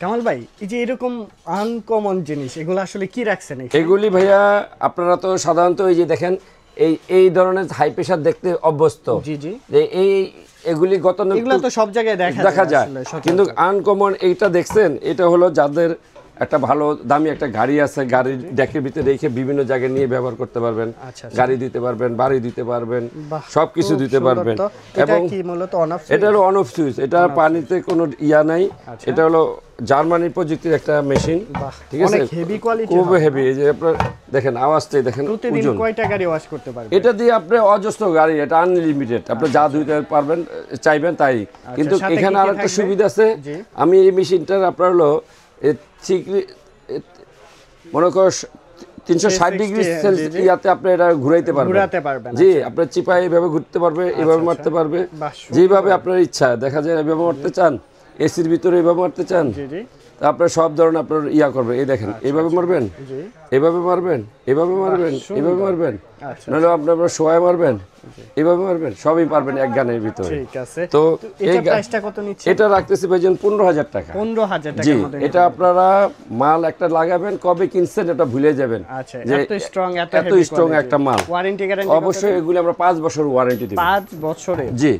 কামাল ভাই এই যে এরকম আনকমন জিনিস এগুলো আসলে কি রাখছেন এখানে? এগুলি ভাইয়া আপনারা তো সাধারণত এই যে দেখেন এই ধরনের হাই প্রেসার দেখতে অভ্যস্ত। জি জি। যে এগুলি এগুলো তো সব জায়গায় দেখা যায়, কিন্তু আনকমন এইটা দেখছেন, এটা হলো যাদের একটা ভালো দামি একটা গাড়ি আছে, গাড়ির ডেকের ভিতরে রেখে বিভিন্ন জায়গায় নিয়ে ব্যবহার করতে পারবেন, গাড়ি দিতে পারবেন, বাড়ি দিতে পারবেন, সবকিছু দিতে পারবেন। এবং এটা হলো অন অফ সুইচ, এটা পানিতে কোনো ইয়া নাই। এটা হলো জার্মানির প্রযুক্তির একটা মেশিন, ঠিক আছে, খুব হেভি। এই যে আপনার দেখেন আওয়াজটাই দেখেন, প্রতিদিন কয়টা গাড়ি ওয়াশ করতে পারবেন? এটা দিয়ে আপনি অজস্র গাড়ি, এটা আনলিমিটেড, আপনি যা ধুইতে পারবেন চাইবেন তাই। কিন্তু এখানে আরেকটা সুবিধা আছে, আমি এই মেশিনটার আপনার হলো মনে করো 360 ডিগ্রি ইয়াতে আপনি এটা ঘুরাইতে পারবেন। জি, আপনার চিপায় এইভাবে ঘুরতে পারবে, এভাবে মারতে পারবে, যেভাবে আপনার ইচ্ছা। দেখা যায় এভাবে মারতে চান, এসির ভিতরে এভাবে মারতে চান, আপনার সব ধরনের আপনার ইয়া করবে। এই দেখেন এইভাবে মারবেন, এভাবে মারবেন, এভাবে মারবেন, এভাবে মারবেন, নাহলে আপনার শোয়ায় মারবেন, এভাবে মারবেন, সবই পারবেন এক গানের ভিতরে। ঠিক আছে। তো এটা প্রাইসটা কত নিচ্ছে? এটা রাখতেছি ভাইজান 15,000 টাকা। 15,000 টাকা। জি, এটা আপনারা মাল একটা লাগাবেন, কবে কিনছেন এটা ভুলে যাবেন। আচ্ছা, এত স্ট্রং, এত স্ট্রং একটা মাল। ওয়ারেন্টি গ্যারান্টি অবশ্যই এগুলো আমরা 5 বছর ওয়ারেন্টি দিই। 5 বছরের? জি।